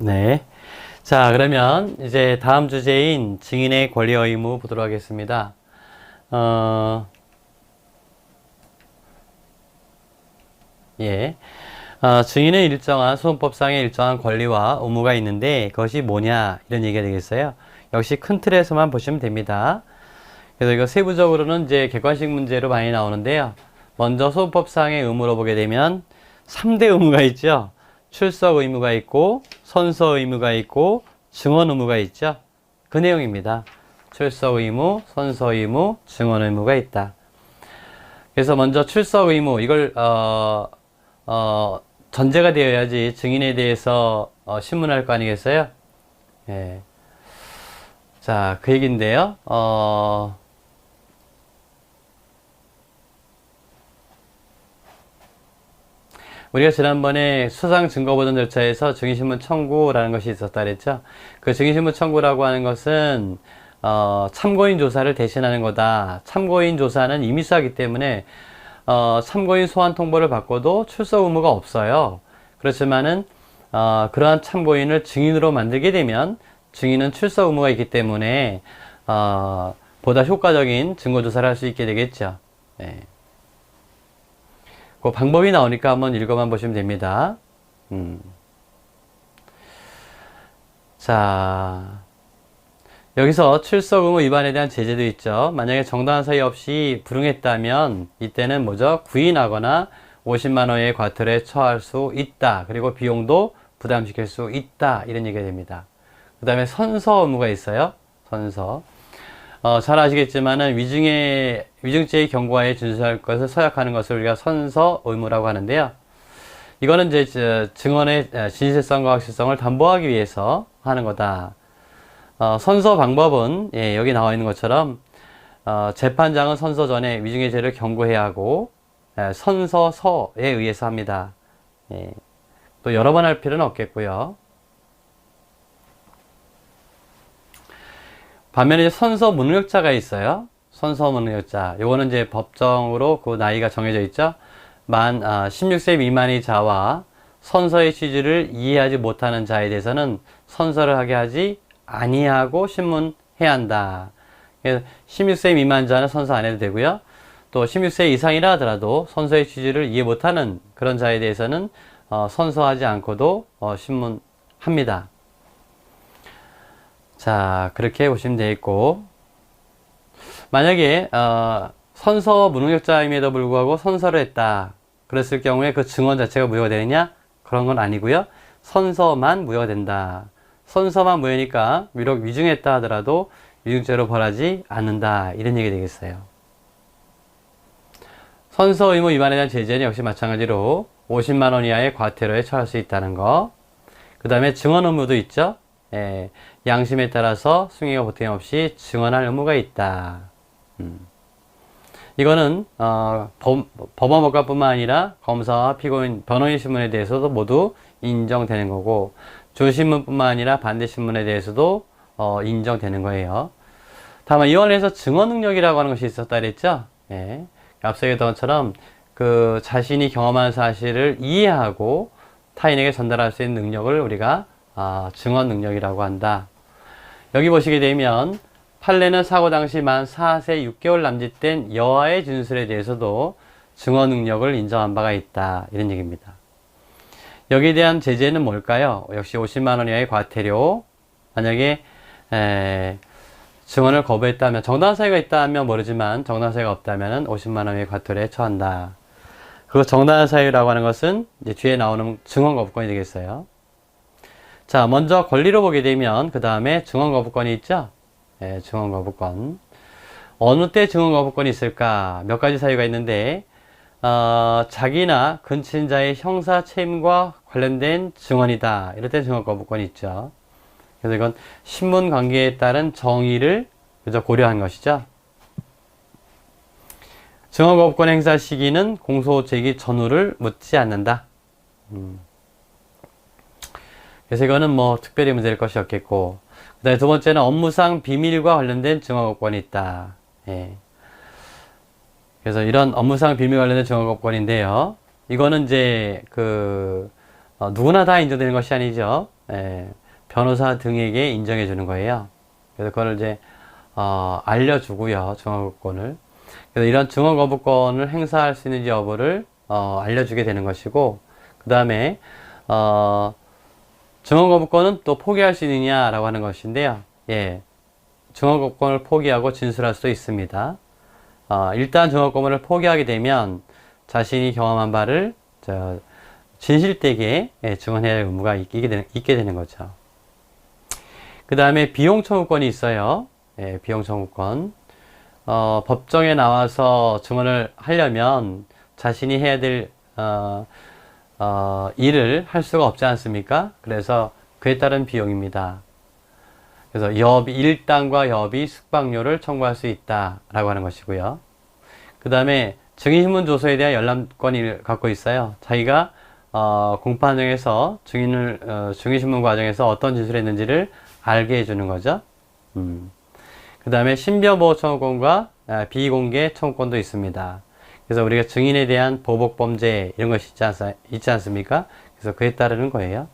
네. 자, 그러면 이제 다음 주제인 증인의 권리와 의무 보도록 하겠습니다. 예. 증인은 일정한 소송법상의 일정한 권리와 의무가 있는데 그것이 뭐냐 이런 얘기가 되겠어요. 역시 큰 틀에서만 보시면 됩니다. 그래서 이거 세부적으로는 이제 객관식 문제로 많이 나오는데요. 먼저 소송법상의 의무로 보게 되면 3대 의무가 있죠. 출석 의무가 있고 선서 의무가 있고 증언 의무가 있죠. 그 내용입니다. 출석 의무, 선서 의무, 증언 의무가 있다. 그래서 먼저 출석 의무 이걸 전제가 되어야지 증인에 대해서 신문할 거 아니겠어요? 예. 자, 그 얘기인데요. 우리가 지난번에 수상 증거보전 절차에서 증인신문 청구라는 것이 있었다 그랬죠. 그 증인신문 청구라고 하는 것은 참고인 조사를 대신하는 거다. 참고인 조사는 임의수사이기 때문에 참고인 소환 통보를 받고도 출석 의무가 없어요. 그렇지만은 그러한 참고인을 증인으로 만들게 되면 증인은 출석 의무가 있기 때문에 보다 효과적인 증거 조사를 할 수 있게 되겠죠. 네. 그 방법이 나오니까 한번 읽어만 보시면 됩니다. 자, 여기서 출석 의무 위반에 대한 제재도 있죠. 만약에 정당한 사유 없이 불응했다면 이때는 뭐죠? 구인하거나 50만 원의 과태료에 처할 수 있다. 그리고 비용도 부담시킬 수 있다. 이런 얘기가 됩니다. 그 다음에 선서 의무가 있어요. 선서. 잘 아시겠지만은 위증죄의 경고하에 준수할 것을 서약하는 것을 우리가 선서 의무라고 하는데요. 이거는 이제 증언의 진실성과 확실성을 담보하기 위해서 하는 거다. 선서 방법은 여기 나와 있는 것처럼 재판장은 선서 전에 위증의 죄를 경고해야 하고 선서서에 의해서 합니다. 또 여러 번 할 필요는 없겠고요. 반면에 선서 무능력자가 있어요. 선서 무능력자. 요거는 이제 법정으로 그 나이가 정해져 있죠. 만 16세 미만의 자와 선서의 취지를 이해하지 못하는 자에 대해서는 선서를 하게 하지 아니하고 신문해야 한다. 그래서 16세 미만자는 선서 안 해도 되고요. 또 16세 이상이라 하더라도 선서의 취지를 이해 못하는 그런 자에 대해서는 선서하지 않고도 신문합니다. 자, 그렇게 보시면 되겠고, 만약에 선서 무능력자임에도 불구하고 선서를 했다. 그랬을 경우에 그 증언 자체가 무효가 되느냐? 그런 건 아니고요. 선서만 무효가 된다. 선서만 무효니까 비록 위증했다 하더라도 위증죄로 벌하지 않는다. 이런 얘기 되겠어요. 선서 의무 위반에 대한 제재는 역시 마찬가지로 50만 원 이하의 과태료에 처할 수 있다는 거. 그 다음에 증언 의무도 있죠. 양심에 따라서 승인과 보탬 없이 증언할 의무가 있다. 이거는 법원법관뿐만 아니라 검사와 피고인, 변호인 신문에 대해서도 모두 인정되는 거고 주신문뿐만 아니라 반대신문에 대해서도 인정되는 거예요. 다만 이와 관련해서 증언 능력이라고 하는 것이 있었다 그랬죠. 앞서 얘기했던 것처럼 그 자신이 경험한 사실을 이해하고 타인에게 전달할 수 있는 능력을 우리가 증언 능력이라고 한다. 여기 보시게 되면 판례는 사고 당시 만 4세 6개월 남짓된 여아의 진술에 대해서도 증언 능력을 인정한 바가 있다. 이런 얘기입니다. 여기에 대한 제재는 뭘까요? 역시 50만 원 이하의 과태료. 만약에 증언을 거부했다면, 정당한 사유가 있다면 모르지만 정당한 사유가 없다면 50만 원의 과태료에 처한다. 그 정당한 사유라고 하는 것은 이제 뒤에 나오는 증언 거부권이 되겠어요. 자, 먼저 권리로 보게 되면 그 다음에 증언 거부권이 있죠. 증언 거부권. 어느 때 증언 거부권이 있을까? 몇 가지 사유가 있는데 자기나 근친자의 형사 책임과 관련된 증언이다. 이럴 때 증언 거부권이 있죠. 그래서 이건 신문 관계에 따른 정의를 고려한 것이죠. 증언 거부권 행사 시기는 공소 제기 전후를 묻지 않는다. 그래서 이거는 뭐 특별히 문제될 것이 없겠고, 그 다음에 두 번째는 업무상 비밀과 관련된 증언 거부권이 있다. 그래서 이런 업무상 비밀 관련된 증언 거부권인데요. 이거는 이제 누구나 다 인정되는 것이 아니죠. 변호사 등에게 인정해 주는 거예요. 그래서 그걸 이제 알려주고요, 증언거부권을. 그래서 이런 증언거부권을 행사할 수 있는지 여부를 알려주게 되는 것이고, 그 다음에 증언거부권은 또 포기할 수 있느냐라고 하는 것인데요. 증언거부권을 포기하고 진술할 수도 있습니다. 일단 증언거부권을 포기하게 되면 자신이 경험한 바를 진실되게 증언해야 할 의무가 있게 되는 거죠. 그 다음에 비용 청구권이 있어요. 비용 청구권. 법정에 나와서 증언을 하려면 자신이 해야 될 일을 할 수가 없지 않습니까? 그래서 그에 따른 비용입니다. 그래서 일당과 여비 숙박료를 청구할 수 있다라고 하는 것이고요. 그 다음에 증인신문 조서에 대한 열람권을 갖고 있어요. 자기가 공판장에서 증인신문 과정에서 어떤 진술을 했는지를 알게 해주는 거죠. 그 다음에 신변보호 청구권과 비공개 청구권도 있습니다. 그래서 우리가 증인에 대한 보복범죄 이런 것이 있지 않습니까? 그래서 그에 따르는 거예요.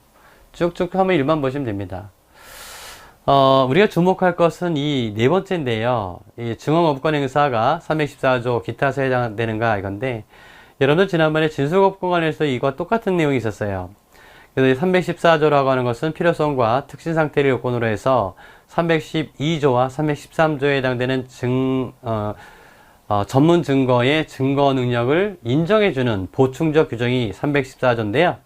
쭉쭉 한번 일만 보시면 됩니다. 우리가 주목할 것은 이 네 번째인데요. 이 증언거부권 행사가 314조 기타서에 해당되는가 이건데, 여러분들 지난번에 진술거부권 관련해서 이거 똑같은 내용이 있었어요. 그래서 314조라고 하는 것은 필요성과 특신상태를 요건으로 해서 312조와 313조에 해당되는 전문 증거의 증거 능력을 인정해주는 보충적 규정이 314조인데요.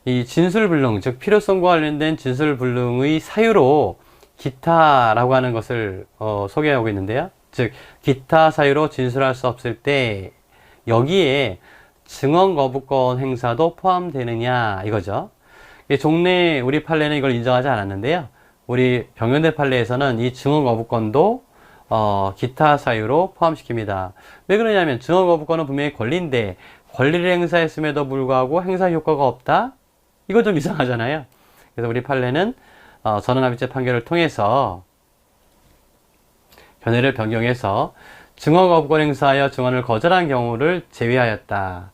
이 진술불능, 즉 필요성과 관련된 진술불능의 사유로 기타라고 하는 것을 소개하고 있는데요. 즉 기타 사유로 진술할 수 없을 때 여기에 증언거부권 행사도 포함되느냐 이거죠. 종래 우리 판례는 이걸 인정하지 않았는데요. 우리 병현대 판례에서는 이 증언거부권도 기타 사유로 포함시킵니다. 왜 그러냐면 증언거부권은 분명히 권리인데 권리를 행사했음에도 불구하고 행사 효과가 없다? 이거 좀 이상하잖아요. 그래서 우리 판례는 전원합의체 판결을 통해서 견해를 변경해서 증언거부권 행사하여 증언을 거절한 경우를 제외하였다.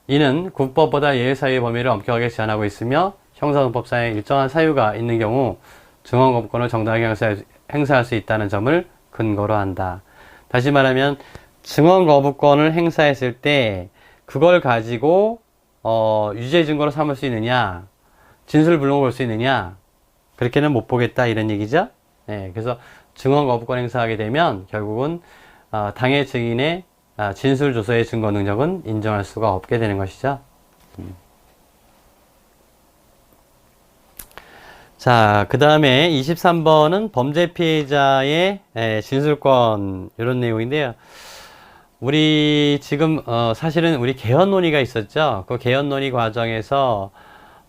이는 군법보다 예외사유의 범위를 엄격하게 제한하고 있으며 형사소송법상에 일정한 사유가 있는 경우 증언거부권을 정당하게 행사할 수 있다는 점을 근거로 한다. 다시 말하면 증언거부권을 행사했을 때 그걸 가지고 유죄 증거로 삼을 수 있느냐, 진술불능을 볼 수 있느냐, 그렇게는 못 보겠다 이런 얘기죠. 그래서 증언거부권 행사하게 되면 결국은 당해 증인의 진술조서의 증거 능력은 인정할 수가 없게 되는 것이죠. 자, 그 다음에 23번은 범죄 피해자의 진술권 이런 내용인데요. 우리 지금 사실은 우리 개헌 논의가 있었죠. 그 개헌 논의 과정에서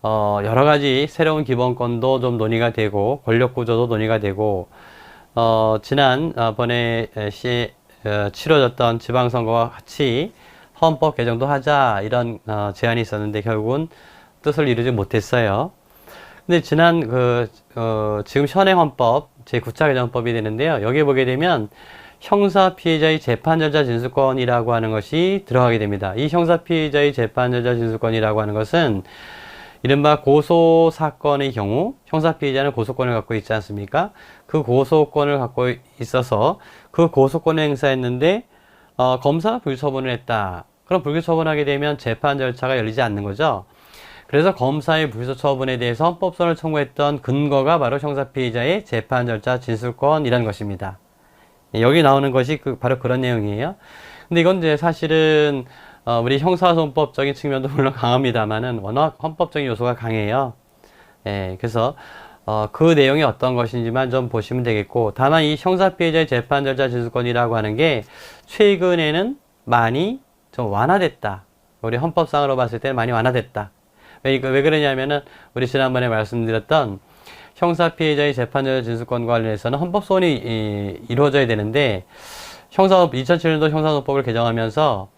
여러 가지 새로운 기본권도 좀 논의가 되고 권력 구조도 논의가 되고 지난번에 치러졌던 지방선거와 같이 헌법 개정도 하자 이런 제안이 있었는데 결국은 뜻을 이루지 못했어요. 근데 지난 지금 현행 헌법 제9차 개정법이 되는데요. 여기에 보게 되면 형사 피해자의 재판 절차 진술권이라고 하는 것이 들어가게 됩니다. 이 형사 피해자의 재판 절차 진술권이라고 하는 것은 이른바 고소 사건의 경우 형사 피해자는 고소권을 갖고 있지 않습니까? 그 고소권을 갖고 있어서 그 고소권을 행사했는데 검사가 불처분을 했다. 그럼 불기처분하게 되면 재판 절차가 열리지 않는 거죠. 그래서 검사의 불기처분에 대해서 헌법소원을 청구했던 근거가 바로 형사 피해자의 재판 절차 진술권이라는 것입니다. 여기 나오는 것이 바로 그런 내용이에요. 근데 이건 이제 사실은 우리 형사소송법적인 측면도 물론 강합니다만은 워낙 헌법적인 요소가 강해요. 그래서 그 내용이 어떤 것인지만 좀 보시면 되겠고, 다만 이 형사피해자의 재판 절차 진술권이라고 하는 게 최근에는 많이 좀 완화됐다. 우리 헌법상으로 봤을 때는 많이 완화됐다. 왜 그러냐면은 우리 지난번에 말씀드렸던 형사피해자의 재판 절차 진술권과 관련해서는 헌법소원이 이루어져야 되는데 2007년도 형사소송법을 개정하면서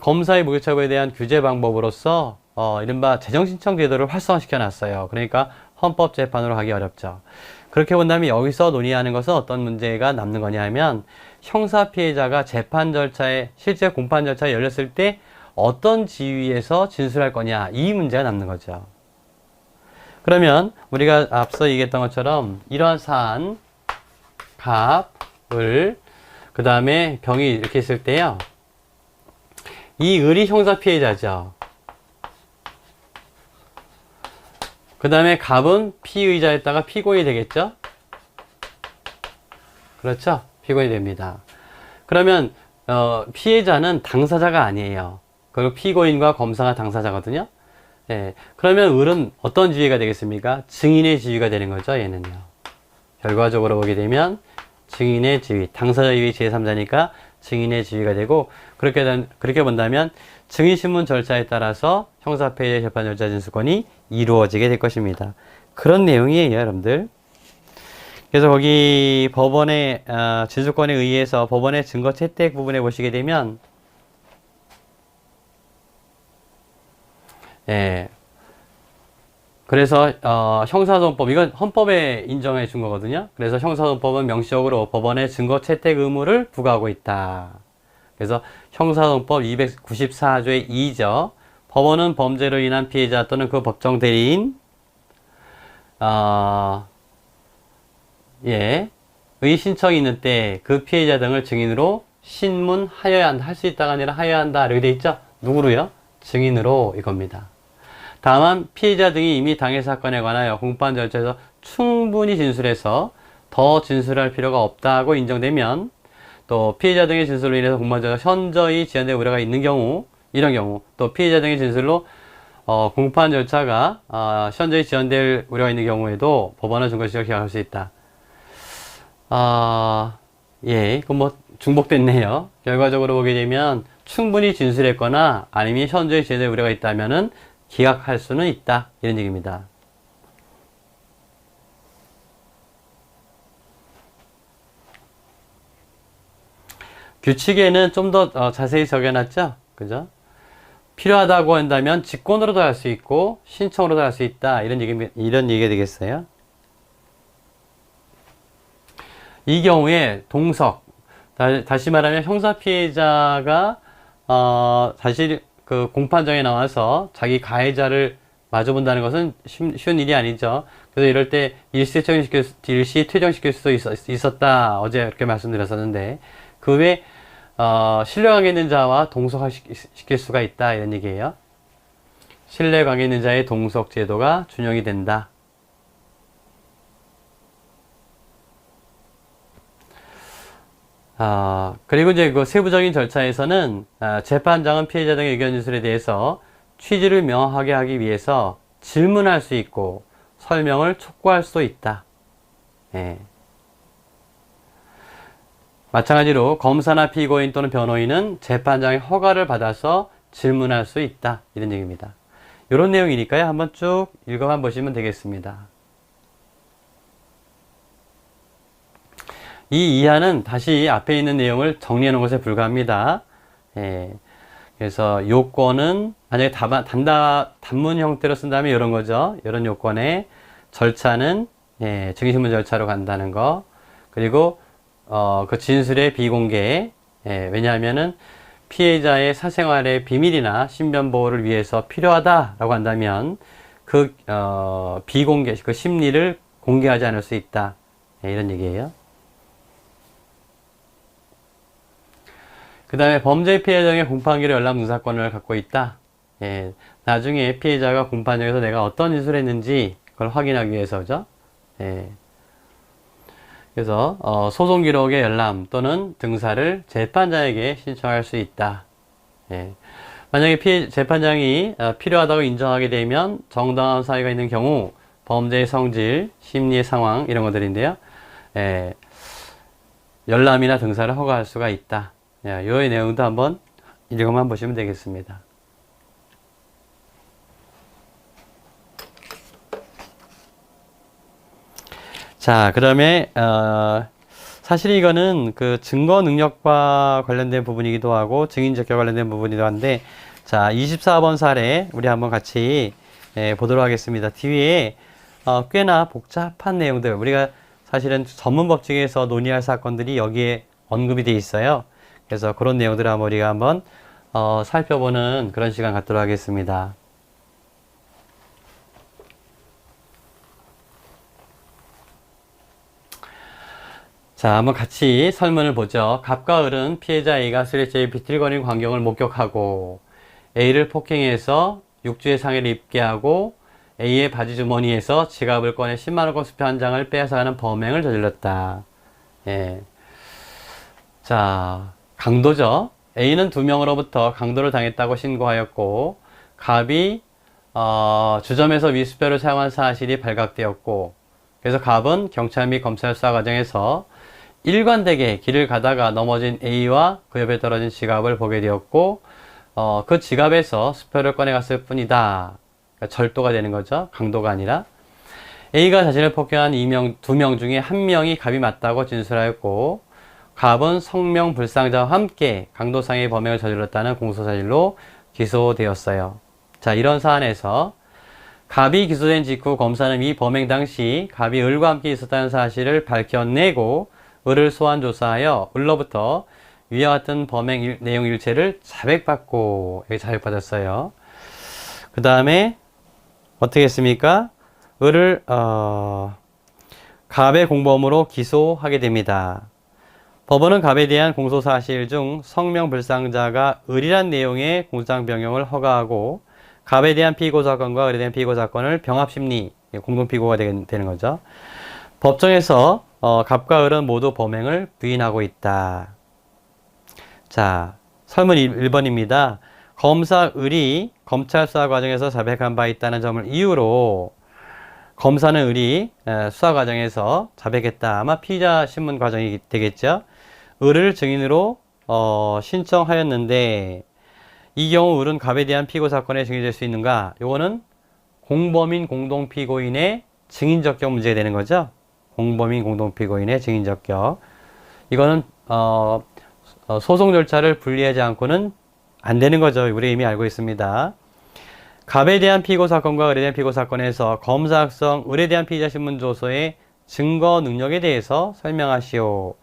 검사의 무기처분에 대한 규제 방법으로서 이른바 재정신청 제도를 활성화시켜 놨어요. 그러니까 헌법재판으로 하기 어렵죠. 그렇게 본다면 여기서 논의하는 것은 어떤 문제가 남는 거냐 하면 형사 피해자가 재판 절차에 실제 공판 절차에 열렸을 때 어떤 지위에서 진술할 거냐 이 문제가 남는 거죠. 그러면 우리가 앞서 얘기했던 것처럼 이러한 사안, 갑을 그 다음에 병이 이렇게 있을 때요. 이 을이 형사 피해자죠. 그 다음에 갑은 피의자였다가 피고인이 되겠죠? 그렇죠? 피고인이 됩니다. 그러면 피해자는 당사자가 아니에요. 그리고 피고인과 검사가 당사자거든요. 예, 그러면 을은 어떤 지위가 되겠습니까? 증인의 지위가 되는 거죠, 얘는요. 결과적으로 보게 되면 증인의 지위, 당사자 이위 제3자니까 증인의 지위가 되고, 그렇게 본다면 증인신문 절차에 따라서 형사피해자 재판 절차 진술권이 이루어지게 될 것입니다. 그런 내용이에요, 여러분들. 그래서 거기 법원의 진술권에 의해서 법원의 증거 채택 부분에 보시게 되면 예. 그래서 형사소송법 이건 헌법에 인정해 준 거거든요. 그래서 형사소송법은 명시적으로 법원의 증거 채택 의무를 부과하고 있다. 그래서 형사소송법 294조의 2죠. 법원은 범죄로 인한 피해자 또는 그 법정 대리인 의 신청이 있는 때 그 피해자 등을 증인으로 신문하여야 한다. 할 수 있다가 아니라 하여야 한다. 이렇게 돼 있죠. 누구로요? 증인으로 이겁니다. 다만 피해자 등이 이미 당해 사건에 관하여 공판 절차에서 충분히 진술해서 더 진술할 필요가 없다고 인정되면 또 피해자 등의 진술로 인해서 공판 절차가 현저히 지연될 우려가 있는 경우 이런 경우 또 피해자 등의 진술로 공판 절차가 현저히 지연될 우려가 있는 경우에도 법원은 증거시효를 기각할 수 있다. 그건 뭐 중복됐네요. 결과적으로 보게 되면 충분히 진술했거나 아니면 현저히 지연될 우려가 있다면은 기각할 수는 있다. 이런 얘기입니다. 규칙에는 좀 더 자세히 적여놨죠? 그죠? 필요하다고 한다면 직권으로도 할 수 있고 신청으로도 할 수 있다. 이런 얘기가 되겠어요. 이 경우에 동석, 다시 말하면 형사 피해자가 사실 그 공판장에 나와서 자기 가해자를 마주본다는 것은 쉬운 일이 아니죠. 그래서 이럴 때 일시 퇴정시킬 수도 있었다. 어제 이렇게 말씀드렸었는데 그 외에 신뢰관계 있는 자와 동석시킬 수가 있다. 이런 얘기예요. 신뢰관계 있는 자의 동석 제도가 준용이 된다. 그리고 이제 그 세부적인 절차에서는 재판장은 피해자 등의 의견 진술에 대해서 취지를 명확하게 하기 위해서 질문할 수 있고 설명을 촉구할 수도 있다. 예. 마찬가지로 검사나 피고인 또는 변호인은 재판장의 허가를 받아서 질문할 수 있다. 이런 얘기입니다. 이런 내용이니까요. 한번 쭉 읽어만 보시면 되겠습니다. 이 이하는 다시 앞에 있는 내용을 정리해 놓은 것에 불과합니다. 예. 그래서 요건은 만약에 단문 형태로 쓴다면 이런 거죠. 이런 요건의 절차는 증인신문 절차로 간다는 거. 그리고 그 진술의 비공개. 왜냐하면은 피해자의 사생활의 비밀이나 신변 보호를 위해서 필요하다라고 한다면 그 비공개 그 심리를 공개하지 않을 수 있다. 이런 얘기예요. 그 다음에 범죄 피해자 등의 공판기로 연락 누사권을 갖고 있다. 나중에 피해자가 공판장에서 내가 어떤 짓을 했는지 그걸 확인하기 위해서죠. 그래서 소송 기록의 열람 또는 등사를 재판장에게 신청할 수 있다. 만약에 재판장이 필요하다고 인정하게 되면 정당한 사유가 있는 경우 범죄의 성질, 심리의 상황 이런 것들인데요. 열람이나 등사를 허가할 수가 있다. 이 내용도 한번 읽어만 보시면 되겠습니다. 자, 그 다음에 사실 이거는 그 증거 능력과 관련된 부분이기도 하고 증인적과 관련된 부분이기도 한데, 자, 24번 사례 우리 한번 같이 보도록 하겠습니다. 뒤에 꽤나 복잡한 내용들, 우리가 사실은 전문법칙에서 논의할 사건들이 여기에 언급이 되어 있어요. 그래서 그런 내용들을 우리가 한번 살펴보는 그런 시간 갖도록 하겠습니다. 자, 한번 같이 설문을 보죠. 갑과 을은 피해자 A가 쓰레기에 비틀거리는 광경을 목격하고 A를 폭행해서 육주의 상해를 입게 하고 A의 바지 주머니에서 지갑을 꺼내 10만원권 수표 한 장을 빼앗아가는 범행을 저질렀다. 예. 자, 강도죠. A는 2명으로부터 강도를 당했다고 신고하였고 갑이 주점에서 위수표를 사용한 사실이 발각되었고 그래서 갑은 경찰 및 검찰 수사 과정에서 일관되게 길을 가다가 넘어진 A와 그 옆에 떨어진 지갑을 보게 되었고 그 지갑에서 수표를 꺼내갔을 뿐이다. 그러니까 절도가 되는 거죠. 강도가 아니라. A가 자신을 폭행한 2명 중에 1명이 갑이 맞다고 진술하였고 갑은 성명불상자와 함께 강도상의 범행을 저질렀다는 공소사실로 기소되었어요. 자, 이런 사안에서 갑이 기소된 직후 검사는 이 범행 당시 갑이 을과 함께 있었다는 사실을 밝혀내고 을을 소환 조사하여 을로부터 위와 같은 범행 내용 일체를 자백받고 여기 자백받았어요. 그 다음에 어떻게 했습니까? 을을 갑의 공범으로 기소하게 됩니다. 법원은 갑에 대한 공소사실 중 성명불상자가 을이란 내용의 공소장변경을 허가하고 갑에 대한 피고사건과 을에 대한 피고사건을 병합심리 공동피고가 되는 거죠. 법정에서 갑과 을은 모두 범행을 부인하고 있다. 자, 설문 1번입니다. 검사 을이 검찰 수사 과정에서 자백한 바 있다는 점을 이유로 검사는 을이 수사 과정에서 자백했다. 아마 피의자 신문 과정이 되겠죠. 을을 증인으로 신청하였는데 이 경우 을은 갑에 대한 피고 사건에 증인이 될 수 있는가? 요거는 공범인 공동피고인의 증인적격 문제가 되는 거죠. 공범인 공동피고인의 증인적격. 이거는 소송 절차를 분리하지 않고는 안 되는 거죠. 우리 이미 알고 있습니다. 갑에 대한 피고 사건과 을에 대한 피고 사건에서 검사 작성 을에 대한 피의자 신문조서의 증거 능력에 대해서 설명하시오.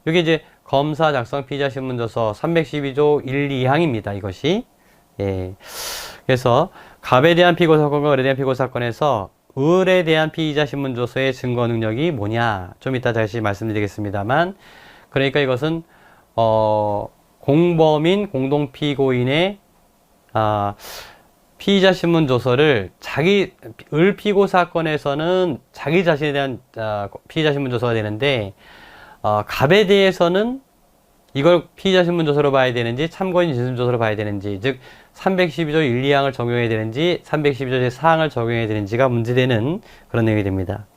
이게 이제 검사 작성 피의자 신문조서 312조 1, 2항입니다. 이것이. 예. 그래서 갑에 대한 피고 사건과 을에 대한 피고 사건에서 을에 대한 피의자 신문조서의 증거 능력이 뭐냐? 좀 이따 다시 말씀드리겠습니다만, 그러니까 이것은 공범인 공동피고인의 피의자 신문조서를 을 피고 사건에서는 자기 자신에 대한 피의자 신문조서가 되는데 갑에 대해서는 이걸 피의자 신문조서로 봐야 되는지 참고인 진술조서로 봐야 되는지, 즉 312조 1, 2항을 적용해야 되는지 312조 제4항을 적용해야 되는지가 문제되는 그런 내용이 됩니다.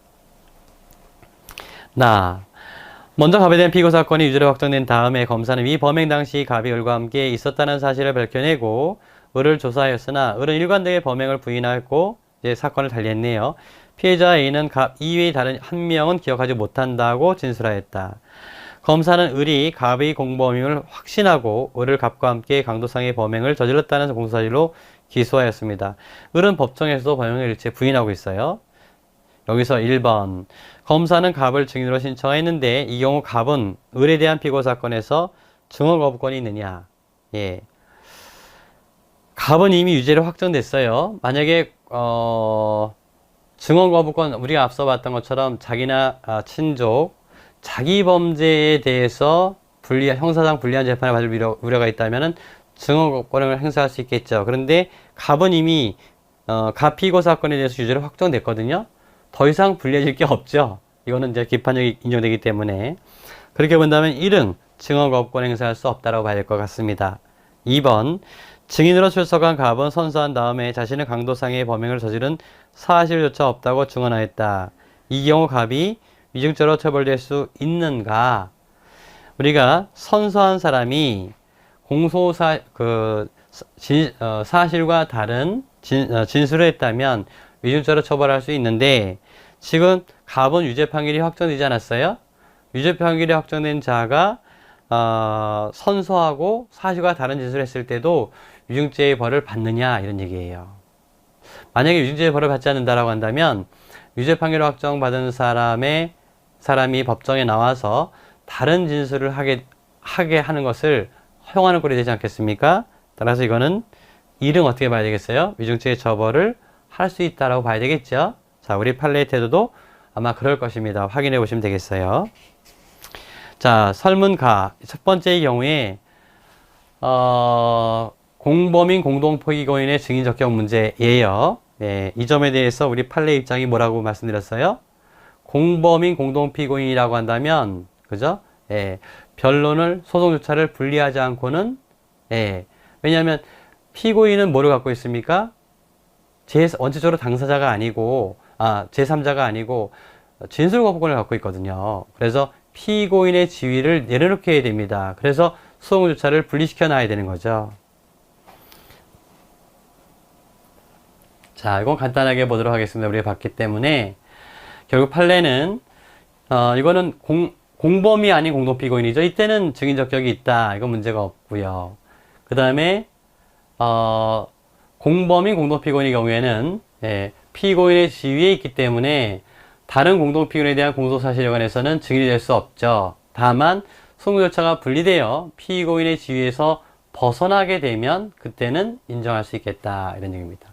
먼저 갑에 대한 피고 사건이 유죄로 확정된 다음에 검사는 이 범행 당시 갑이 을과 함께 있었다는 사실을 밝혀내고 을을 조사하였으나 을은 일관되게 범행을 부인하였고 이제 사건을 달리했네요. 피해자 A는 갑 이외의 다른 한 명은 기억하지 못한다고 진술하였다. 검사는 을이 갑의 공범임을 확신하고 을을 갑과 함께 강도상의 범행을 저질렀다는 공소사실로 기소하였습니다. 을은 법정에서도 범행을 일체 부인하고 있어요. 여기서 1번 검사는 갑을 증인으로 신청했는데 이 경우 갑은 을에 대한 피고 사건에서 증언 거부권이 있느냐? 예. 갑은 이미 유죄로 확정됐어요. 만약에 증언 거부권, 우리가 앞서 봤던 것처럼 자기나 친족, 자기 범죄에 대해서 형사상 불리한 재판을 받을 우려가 있다면 증언 거부권을 행사할 수 있겠죠. 그런데 갑은 이미 갑 피고 사건에 대해서 유죄로 확정됐거든요. 더 이상 불리해질 게 없죠. 이거는 이제 기판력이 인정되기 때문에. 그렇게 본다면 1은 증언 거부권 행사할 수 없다고 봐야 될 것 같습니다. 2번 증인으로 출석한 갑은 선서한 다음에 자신의 강도상의 범행을 저지른 사실조차 없다고 증언하였다. 이 경우 갑이 위증죄로 처벌될 수 있는가? 우리가 선서한 사람이 사실과 다른 진술을 했다면 위증죄로 처벌할 수 있는데 지금 갑은 유죄 판결이 확정되지 않았어요? 유죄 판결이 확정된 자가 선서하고 사실과 다른 짓을 했을 때도 위증죄의 벌을 받느냐 이런 얘기예요. 만약에 위증죄의 벌을 받지 않는다라고 한다면 유죄 판결을 확정받은 사람이 법정에 나와서 다른 진술을 하게 하는 것을 허용하는 꼴이 되지 않겠습니까? 따라서 이거는 1은 어떻게 봐야 되겠어요? 위증죄의 처벌을 할 수 있다라고 봐야 되겠죠? 자, 우리 판례의 태도도 아마 그럴 것입니다. 확인해 보시면 되겠어요. 자, 설문가 첫 번째의 경우에 공범인 공동포기고인의 증인 적격 문제예요. 네, 이 점에 대해서 우리 판례 입장이 뭐라고 말씀드렸어요? 공범인 공동피고인이라고 한다면, 그죠? 예, 변론을, 소송조차를 분리하지 않고는, 예, 왜냐하면 피고인은 뭐를 갖고 있습니까? 원칙적으로 당사자가 아니고, 제3자가 아니고, 진술거부권을 갖고 있거든요. 그래서 피고인의 지위를 내려놓게 해야 됩니다. 그래서 소송조차를 분리시켜 놔야 되는 거죠. 자, 이건 간단하게 보도록 하겠습니다. 우리가 봤기 때문에. 결국 판례는, 이거는 공범이 아닌 공동피고인이죠. 이때는 증인 적격이 있다. 이건 문제가 없고요. 그 다음에, 공범인 공동피고인의 경우에는, 예, 피고인의 지위에 있기 때문에 다른 공동피고인에 대한 공소사실에 관해서는 증인이 될 수 없죠. 다만, 소송 절차가 분리되어 피고인의 지위에서 벗어나게 되면 그때는 인정할 수 있겠다. 이런 얘기입니다.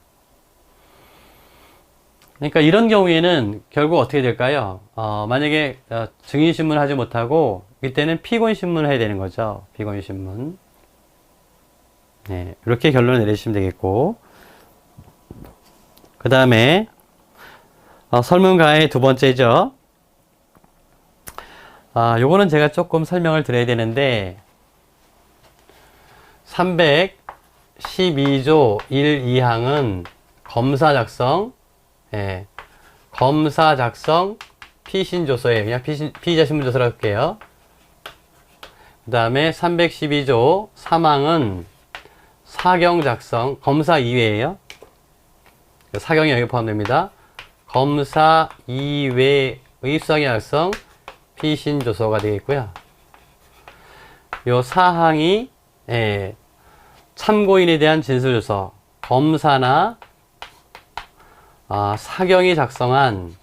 그러니까 이런 경우에는 결국 어떻게 될까요? 만약에 증인 신문을 하지 못하고 이때는 피고인 신문을 해야 되는 거죠. 피고인 신문. 네, 이렇게 결론을 내리시면 되겠고, 그 다음에 설문가의 두 번째죠. 요거는 제가 조금 설명을 드려야 되는데 312조 1, 2항은 검사 작성, 예, 검사 작성 피신조서예요. 그냥 피의자 신문조서라고 할게요. 그 다음에 312조 3항은 사경 작성, 검사 이외에요. 사경이 여기 포함됩니다. 검사 이외의 수사경 작성 피신조서가 되겠고요. 요 사항이, 예, 참고인에 대한 진술조서, 검사나 사경이 작성한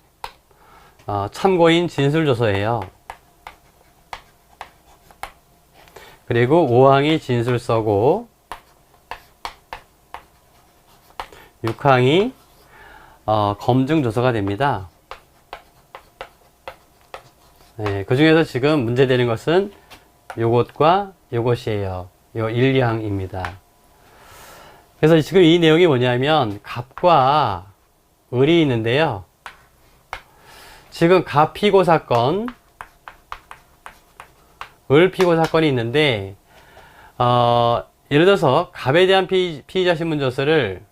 참고인 진술조서예요. 그리고 5항이 진술서고 6항이 검증조서가 됩니다. 네, 그 중에서 지금 문제되는 것은 요것과 요것이에요. 요 1, 2항입니다. 그래서 지금 이 내용이 뭐냐면 갑과 을이 있는데요. 지금 갑 피고 사건, 을 피고 사건이 있는데 예를 들어서 갑에 대한 피의자 신문조서를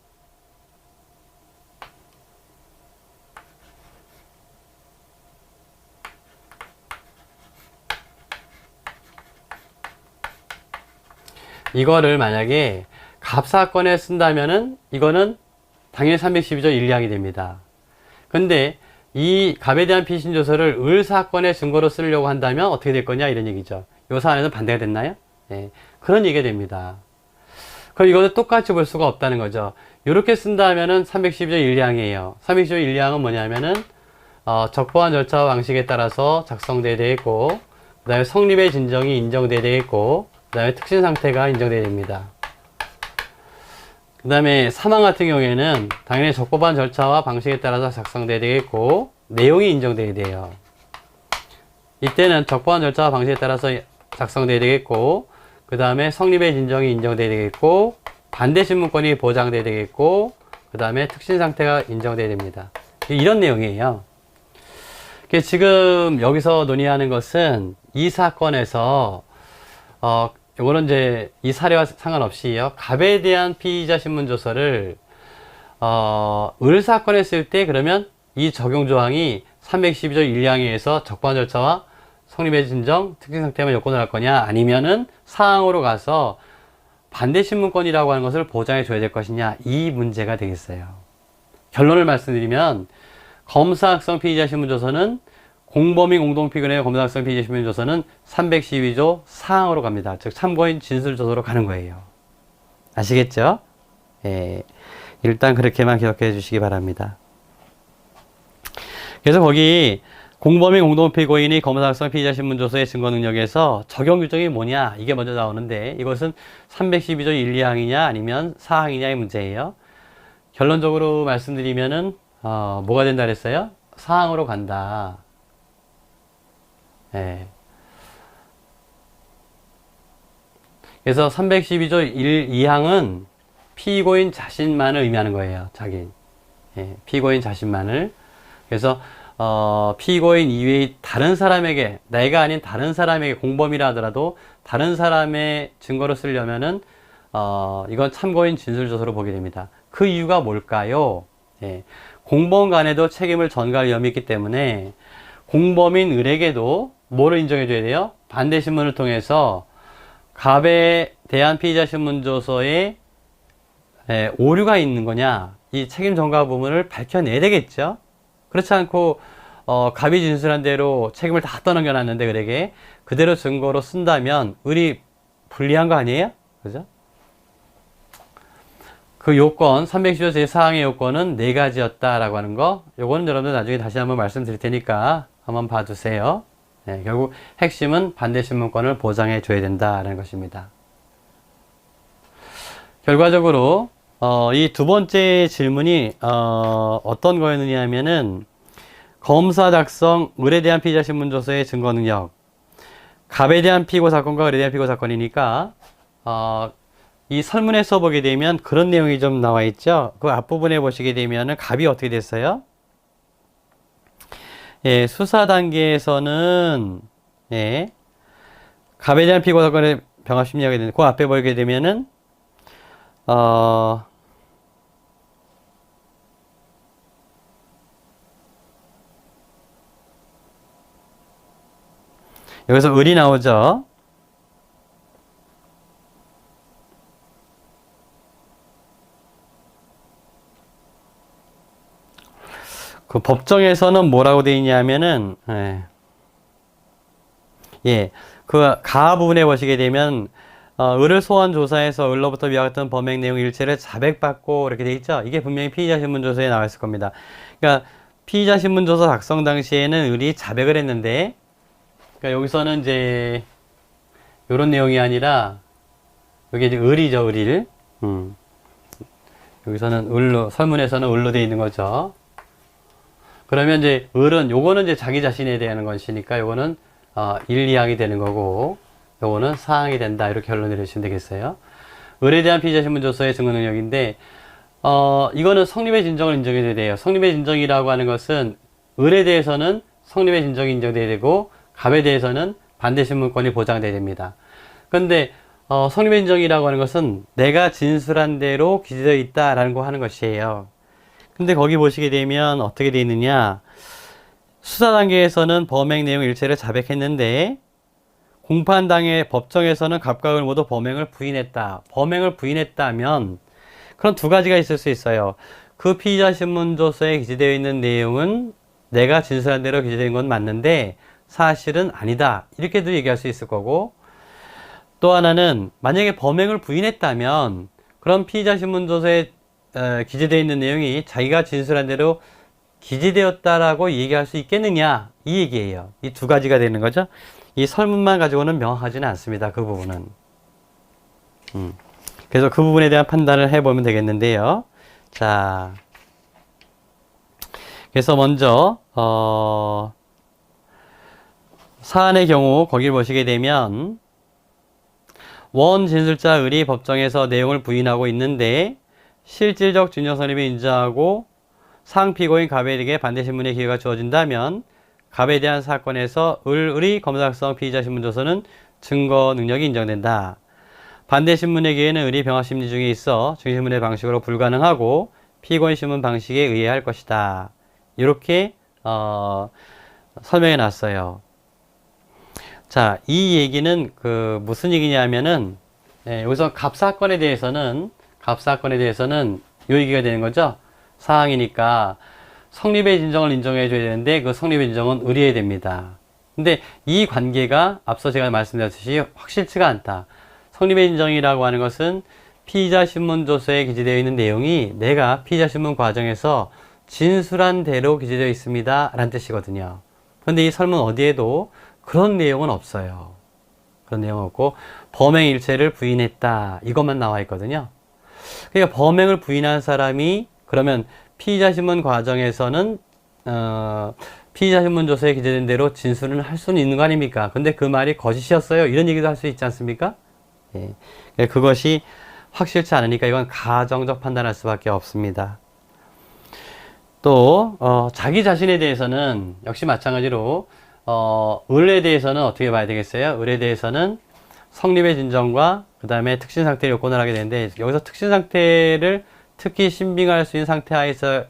이거를 만약에 갑 사건에 쓴다면은 이거는 당연히 312조 1, 2항이 됩니다. 근데 이 갑에 대한 피신조서를 을 사건의 증거로 쓰려고 한다면 어떻게 될 거냐 이런 얘기죠. 요 사안에는 반대가 됐나요? 네, 그런 얘기가 됩니다. 그럼 이거는 똑같이 볼 수가 없다는 거죠. 이렇게 쓴다면은 312조 1, 2항이에요. 312조 1, 2항은 뭐냐면은 적법한 절차와 방식에 따라서 작성돼야 되겠고, 그 다음에 성립의 진정이 인정돼야 되겠고, 그 다음에 특신 상태가 인정돼야 됩니다. 그 다음에 사망 같은 경우에는 당연히 적법한 절차와 방식에 따라서 작성돼야 되겠고 내용이 인정돼야 돼요. 이때는 적법한 절차와 방식에 따라서 작성돼야 되겠고 그 다음에 성립의 진정이 인정돼야 되겠고 반대 신문권이 보장돼야 되겠고 그 다음에 특신 상태가 인정돼야 됩니다. 이런 내용이에요. 지금 여기서 논의하는 것은 이 사건에서 요거는 이제 이 사례와 상관없이요. 갑에 대한 피의자 신문조서를 을 사건에 쓸 때 그러면 이 적용 조항이 312조 1, 2항에 의해서 적법한 절차와 성립의 진정, 특징 상태만 요건을 할 거냐 아니면은 사항으로 가서 반대 신문권이라고 하는 것을 보장해 줘야 될 것이냐 이 문제가 되겠어요. 결론을 말씀드리면 검사학성 피의자 신문조서는 공범인 공동피고인의 검사학성 피의자 신문조서는 312조 사항으로 갑니다. 즉 참고인 진술조서로 가는 거예요. 아시겠죠? 예, 일단 그렇게만 기억해 주시기 바랍니다. 그래서 거기 공범인 공동피고인이 검사학성 피의자 신문조서의 증거 능력에서 적용 규정이 뭐냐 이게 먼저 나오는데 이것은 312조 1, 2항이냐 아니면 4항이냐의 문제예요. 결론적으로 말씀드리면은 뭐가 된다 그랬어요? 사항으로 간다. 예. 그래서 312조 1, 2항은 피고인 자신만을 의미하는 거예요. 자기. 예, 피고인 자신만을. 그래서 피고인 이외의 다른 사람에게, 내가 아닌 다른 사람에게, 공범이라 하더라도 다른 사람의 증거로 쓰려면은 이건 참고인 진술조서로 보게 됩니다. 그 이유가 뭘까요? 예, 공범 간에도 책임을 전가할 위험이 있기 때문에 공범인 을에게도 뭐를 인정해 줘야 돼요? 반대 신문을 통해서 갑에 대한 피의자 신문조서에 오류가 있는 거냐, 이 책임 전가 부분을 밝혀내야 되겠죠. 그렇지 않고 갑이 진술한 대로 책임을 다 떠넘겨놨는데 을에게 그대로 증거로 쓴다면 을이 불리한 거 아니에요? 그죠? 그 요건, 310조 제4항의 요건은 4가지였다라고 하는 거, 요거는 여러분들 나중에 다시 한번 말씀드릴 테니까 한번 봐두세요. 네, 결국 핵심은 반대신문권을 보장해 줘야 된다라는 것입니다. 결과적으로 이 두 번째 질문이 어떤 거였느냐 하면은 검사 작성 을에 대한 피의자 신문조서의 증거 능력, 갑에 대한 피고 사건과 을에 대한 피고 사건이니까 이 설문에 써보게 되면 그런 내용이 좀 나와 있죠. 그 앞부분에 보시게 되면은 갑이 어떻게 됐어요? 예, 수사 단계에서는 예, 갑에 대한 피고 사건의 병합 심리하게 되는 그 앞에 보게 되면은 여기서 을이 나오죠. 그 법정에서는 뭐라고 되어 있냐면은 그 가 부분에 보시게 되면 을을 소환 조사해서 을로부터 위와 같은 범행 내용 일체를 자백받고 이렇게 돼 있죠. 이게 분명히 피의자 신문조서에 나와 있을 겁니다. 그러니까 피의자 신문조서 작성 당시에는 을이 자백을 했는데, 그러니까 여기서는 이제 이런 내용이 아니라 여기 이제 을이죠, 을일. 여기서는 을로, 설문에서는 을로 돼 있는 거죠. 그러면 이제 을은 요거는 이제 자기 자신에 대한 것이니까 요거는 1, 2항이 되는 거고, 요거는 4항이 된다, 이렇게 결론 내리시면 되겠어요. 을에 대한 피의자 신문조서의 증거 능력인데 이거는 성립의 진정을 인정해야 돼요. 성립의 진정이라고 하는 것은 을에 대해서는 성립의 진정이 인정돼야 되고 갑에 대해서는 반대 신문권이 보장돼야 됩니다. 그런데 성립의 진정이라고 하는 것은 내가 진술한 대로 기재되어 있다라는 거 하는 것이에요. 근데 거기 보시게 되면 어떻게 되어 있느냐, 수사 단계에서는 범행 내용 일체를 자백했는데 공판당의 법정에서는 갑과 을 모두 범행을 부인했다. 범행을 부인했다면 그런 두 가지가 있을 수 있어요. 그 피의자 신문조서에 기재되어 있는 내용은 내가 진술한 대로 기재된 건 맞는데 사실은 아니다, 이렇게도 얘기할 수 있을 거고, 또 하나는 만약에 범행을 부인했다면 그런 피의자 신문조서에 기재되어 있는 내용이 자기가 진술한 대로 기재되었다라고 얘기할 수 있겠느냐, 이 얘기예요. 이 두 가지가 되는 거죠. 이 설문만 가지고는 명확하지는 않습니다, 그 부분은. 그래서 그 부분에 대한 판단을 해보면 되겠는데요. 자, 그래서 먼저 사안의 경우 거길 보시게 되면 원 진술자 을이 법정에서 내용을 부인하고 있는데 실질적 준용 성립이 인정하고 상피고인 갑에게 반대 신문의 기회가 주어진다면 갑에 대한 사건에서 을의 검사작성 피의자 신문조서는 증거 능력이 인정된다. 반대 신문의 기회는 을이 병합 심리 중에 있어 중신문의 방식으로 불가능하고 피고인 신문 방식에 의해야 할 것이다. 이렇게 설명해 놨어요. 자, 이 얘기는 무슨 얘기냐면은 여기서 갑 사건에 대해서는 요 얘기가 되는 거죠. 사항이니까 성립의 진정을 인정해 줘야 되는데 그 성립의 진정은 을이어야 됩니다. 근데 이 관계가 앞서 제가 말씀드렸듯이 확실치가 않다. 성립의 진정이라고 하는 것은 피의자 신문조서에 기재되어 있는 내용이 내가 피의자 신문 과정에서 진술한 대로 기재되어 있습니다 라는 뜻이거든요. 그런데 이 설문 어디에도 그런 내용은 없어요. 그런 내용은 없고 범행 일체를 부인했다, 이것만 나와 있거든요. 그러니까 범행을 부인한 사람이 그러면 피의자 신문 과정에서는 피의자 신문조서에 기재된 대로 진술을 할 수는 있는 거 아닙니까? 근데 그 말이 거짓이었어요, 이런 얘기도 할 수 있지 않습니까? 예. 그것이 확실치 않으니까 이건 가정적 판단할 수밖에 없습니다. 또 자기 자신에 대해서는 역시 마찬가지로 을에 대해서는 어떻게 봐야 되겠어요? 을에 대해서는 성립의 진정과 그 다음에 특신 상태 요건을 하게 되는데, 여기서 특신 상태를 특히 신빙할 수 있는 상태하에서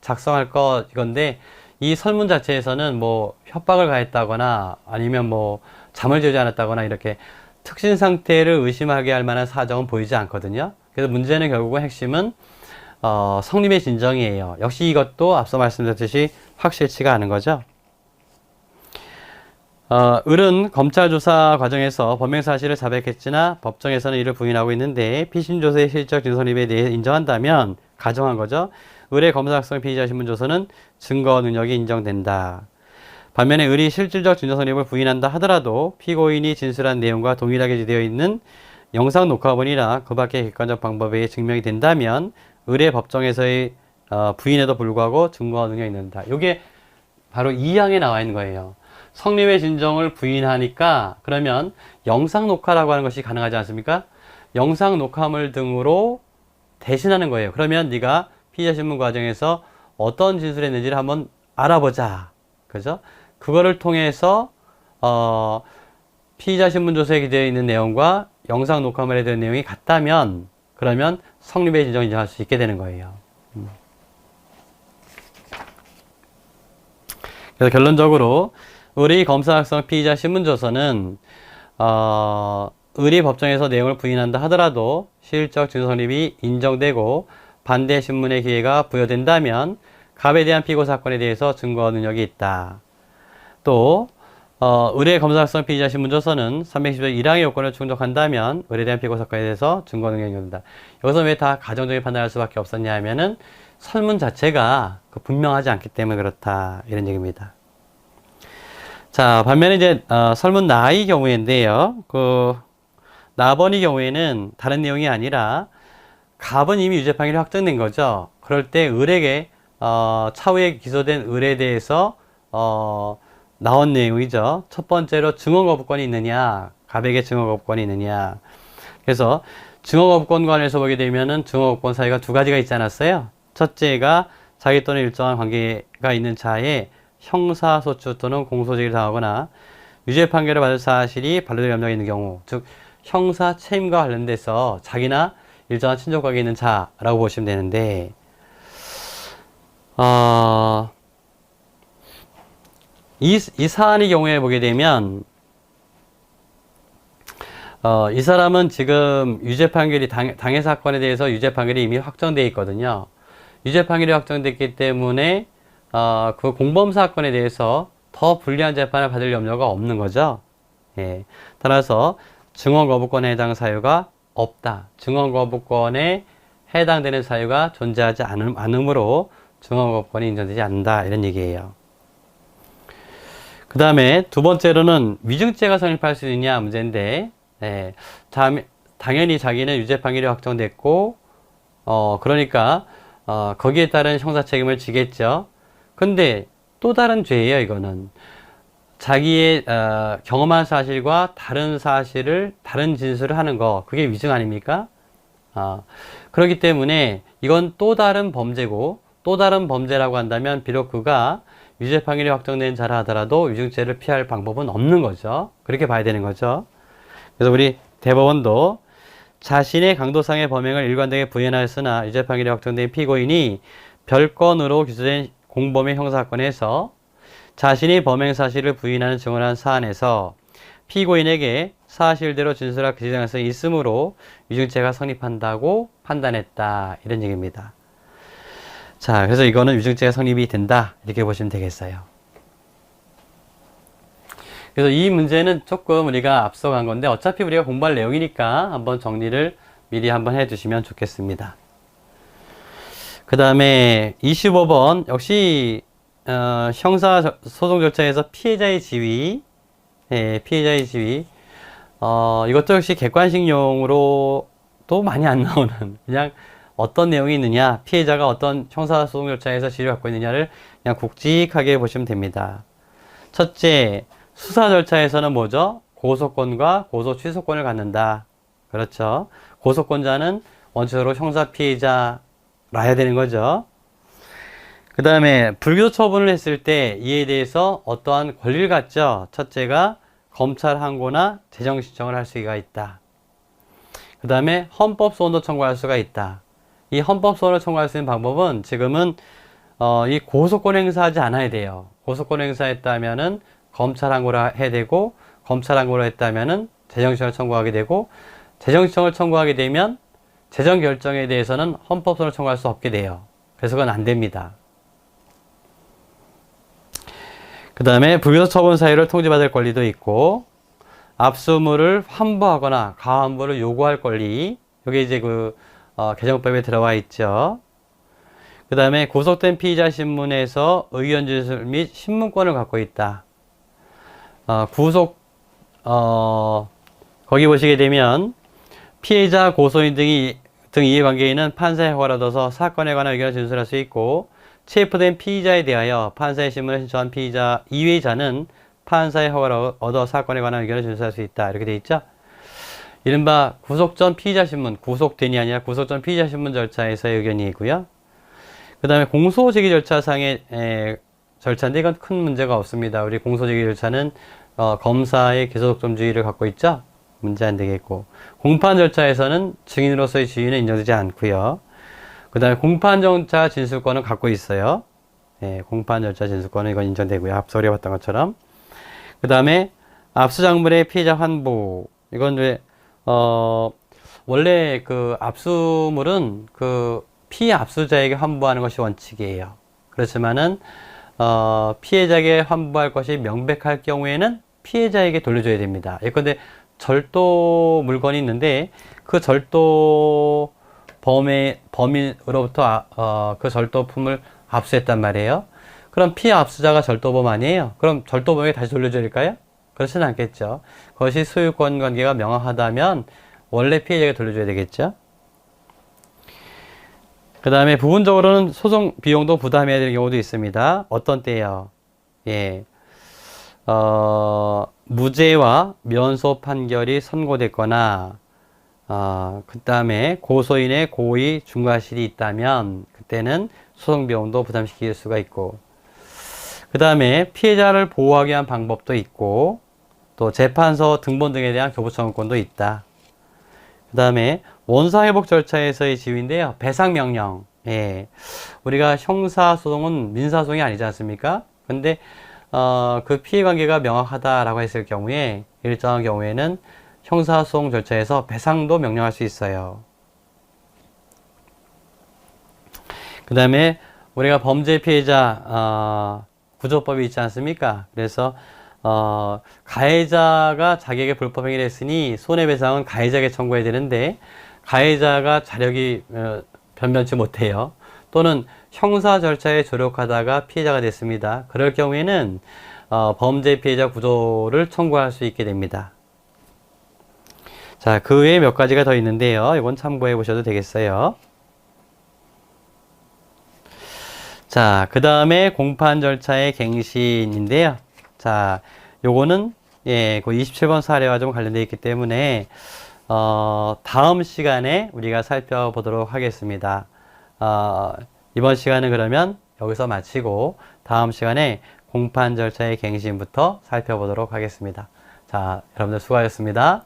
작성할 것 이건데, 이 설문 자체에서는 뭐 협박을 가했다거나 아니면 뭐 잠을 재우지 않았다거나 이렇게 특신 상태를 의심하게 할 만한 사정은 보이지 않거든요. 그래서 문제는 결국은 핵심은 성립의 진정이에요. 역시 이것도 앞서 말씀드렸듯이 확실치가 않은 거죠. 을은 검찰 조사 과정에서 범행 사실을 자백했으나 법정에서는 이를 부인하고 있는데, 피신 조서의 실적 진술 성립에 대해 인정한다면 가정한 거죠. 을의 검사학생 피의자 신문 조서는 증거 능력이 인정된다. 반면에 을이 실질적 진술 성립을 부인한다 하더라도 피고인이 진술한 내용과 동일하게 되어 있는 영상 녹화본이나 그 밖의 객관적 방법에 의해 증명이 된다면 을의 법정에서의 부인에도 불구하고 증거 능력이 있는다. 이게 바로 2항에 나와 있는 거예요. 성립의 진정을 부인하니까 그러면 영상 녹화라고 하는 것이 가능하지 않습니까? 영상 녹화물 등으로 대신하는 거예요. 그러면 네가 피의자 신문 과정에서 어떤 진술을 했는지를 한번 알아보자. 그죠? 그거를 통해서 피의자 신문 조서에 되어 있는 내용과 영상 녹화물에 대한 내용이 같다면, 그러면 성립의 진정을 인정할 수 있게 되는 거예요. 그래서 결론적으로 을의 검사학성 피의자 신문조서는 을이 법정에서 내용을 부인한다 하더라도 실적 진술 성립이 인정되고 반대 신문의 기회가 부여된다면 갑에 대한 피고 사건에 대해서 증거 능력이 있다. 또 을의 검사학성 피의자 신문조서는 310조 1항의 요건을 충족한다면 을에 대한 피고 사건에 대해서 증거 능력이 있다. 여기서 왜 다 가정적인 판단할 수밖에 없었냐 하면은 설문 자체가 분명하지 않기 때문에 그렇다, 이런 얘기입니다. 자, 반면에 이제 설문 나의 경우인데요. 나번의 경우에는 다른 내용이 아니라 갑은 이미 유죄 판결이 확정된 거죠. 그럴 때 을에게 차후에 기소된 을에 대해서 나온 내용이죠. 첫 번째로 증언 거부권이 있느냐, 갑에게 증언 거부권이 있느냐. 그래서 증언 거부권 관련해서 보게 되면은 증언 거부권 사유가 두 가지가 있지 않았어요. 첫째가 자기 또는 일정한 관계가 있는 자에 형사소추 또는 공소제기를 당하거나 유죄 판결을 받을 사실이 반려될 염려가 있는 경우, 즉 형사 책임과 관련돼서 자기나 일정한 친족관계에 있는 자라고 보시면 되는데, 이 사안의 경우에 보게 되면 이 사람은 지금 유죄 판결이 당해 사건에 대해서 유죄 판결이 이미 확정되어 있거든요. 유죄 판결이 확정됐기 때문에 그 공범 사건에 대해서 더 불리한 재판을 받을 염려가 없는 거죠. 예. 따라서 증언 거부권에 해당 사유가 없다. 증언 거부권에 해당되는 사유가 존재하지 않으므로 증언 거부권이 인정되지 않는다, 이런 얘기예요. 그 다음에 두 번째로는 위증죄가 성립할 수 있느냐 문제인데, 예. 당연히 자기는 유죄 판결이 확정됐고 그러니까 거기에 따른 형사 책임을 지겠죠. 근데 또 다른 죄예요. 이거는 자기의 경험한 사실과 다른 사실을, 다른 진술을 하는 거, 그게 위증 아닙니까? 그렇기 때문에 이건 또 다른 범죄고, 또 다른 범죄라고 한다면 비록 그가 유죄 판결이 확정된 자라 하더라도 위증죄를 피할 방법은 없는 거죠. 그렇게 봐야 되는 거죠. 그래서 우리 대법원도 자신의 강도상의 범행을 일관되게 부인하였으나 유죄 판결이 확정된 피고인이 별건으로 기소된 공범의 형사사건에서 자신이 범행 사실을 부인하는 증언한 사안에서 피고인에게 사실대로 진술할 기재 가능성이 있으므로 위증죄가 성립한다고 판단했다, 이런 얘기입니다. 자, 그래서 이거는 위증죄가 성립이 된다, 이렇게 보시면 되겠어요. 그래서 이 문제는 조금 우리가 앞서간 건데 어차피 우리가 공부할 내용이니까 한번 정리를 미리 한번 해두시면 좋겠습니다. 그 다음에 25번 역시 형사소송 절차에서 피해자의 지위, 피해자의 지위, 이것도 역시 객관식용으로 또 많이 안 나오는, 그냥 어떤 내용이 있느냐, 피해자가 어떤 형사소송 절차에서 지위를 갖고 있느냐를 그냥 굵직하게 보시면 됩니다. 첫째, 수사 절차에서는 뭐죠? 고소권과 고소 취소권을 갖는다. 그렇죠. 고소권자는 원칙적으로 형사 피해자라 해야 되는 거죠. 그 다음에 불기소 처분을 했을 때 이에 대해서 어떠한 권리를 갖죠. 첫째가 검찰 항고나 재정 신청을 할 수가 있다. 그 다음에 헌법 소원도 청구할 수가 있다. 이 헌법 소원을 청구할 수 있는 방법은 지금은 이 고소권 행사하지 않아야 돼요. 고소권 행사했다면은 검찰 항고를 해야 되고, 검찰 항고를 했다면은 재정 신청을 청구하게 되고, 재정 신청을 청구하게 되면 재정 결정에 대해서는 헌법 소원을 청구할 수 없게 돼요. 그래서 그건 안 됩니다. 그 다음에 불기소 처분 사유를 통지받을 권리도 있고, 압수물을 환부하거나 가환부를 요구할 권리, 이게 이제 개정법에 들어와 있죠. 그 다음에 구속된 피의자 신문에서 의견 진술 및 신문권을 갖고 있다. 거기 보시게 되면 피해자, 고소인 등 이해관계인은 판사의 허가를 얻어서 사건에 관한 의견을 진술할 수 있고, 체포된 피의자에 대하여 판사의 신문을 신청한 피의자 이외자는 판사의 허가를 얻어 사건에 관한 의견을 진술할 수 있다. 이렇게 돼 있죠. 이른바 구속 전 피의자 신문, 구속된이 아니라 구속 전 피의자 신문 절차에서의 의견이 있고요. 그 다음에 공소제기 절차상의 절차인데 이건 큰 문제가 없습니다. 우리 공소제기 절차는 검사의 기소독점주의를 갖고 있죠. 문제 안 되겠고, 공판 절차에서는 증인으로서의 지위는 인정되지 않고요. 그 다음에 공판 절차 진술권은 갖고 있어요. 공판 절차 진술권은 이건 인정되고요. 앞서 우리가 봤던 것처럼. 그 다음에 압수작물의 피해자 환부, 이건 왜 원래 그 압수물은 그 피해 압수자에게 환부하는 것이 원칙이에요. 그렇지만은 피해자에게 환부할 것이 명백할 경우에는 피해자에게 돌려줘야 됩니다. 예컨대 절도 물건이 있는데 그 절도 범인으로부터 그 절도품을 압수했단 말이에요. 그럼 피해 압수자가 절도범 아니에요? 그럼 절도범에게 다시 돌려줘야 될까요? 그렇지는 않겠죠. 그것이 소유권 관계가 명확하다면 원래 피해자에게 돌려줘야 되겠죠. 그 다음에 부분적으로는 소송 비용도 부담해야 될 경우도 있습니다. 어떤 때요? 무죄와 면소 판결이 선고됐거나 그 다음에 고소인의 고의 중과실이 있다면 그때는 소송 비용도 부담시킬 수가 있고, 그 다음에 피해자를 보호하기 위한 방법도 있고, 또 재판서 등본 등에 대한 교부청구권도 있다. 그 다음에 원사회복 절차에서의 지위인데요. 배상명령. 우리가 형사소송은 민사소송이 아니지 않습니까? 근데 그 피해관계가 명확하다라고 했을 경우에 일정한 경우에는 형사소송 절차에서 배상도 명령할 수 있어요. 그 다음에 우리가 범죄 피해자 구조법이 있지 않습니까? 그래서 가해자가 자기에게 불법행위를 했으니 손해배상은 가해자에게 청구해야 되는데 가해자가 자력이 변변치 못해요. 또는 형사 절차에 조력하다가 피해자가 됐습니다. 그럴 경우에는 범죄 피해자 구조를 청구할 수 있게 됩니다. 자, 그 외에 몇 가지가 더 있는데요. 이건 참고해 보셔도 되겠어요. 자, 그 다음에 공판 절차의 갱신인데요. 자, 요거는 그 27번 사례와 좀 관련되어 있기 때문에 다음 시간에 우리가 살펴보도록 하겠습니다. 이번 시간은 그러면 여기서 마치고 다음 시간에 공판 절차의 갱신부터 살펴보도록 하겠습니다. 자, 여러분들 수고하셨습니다.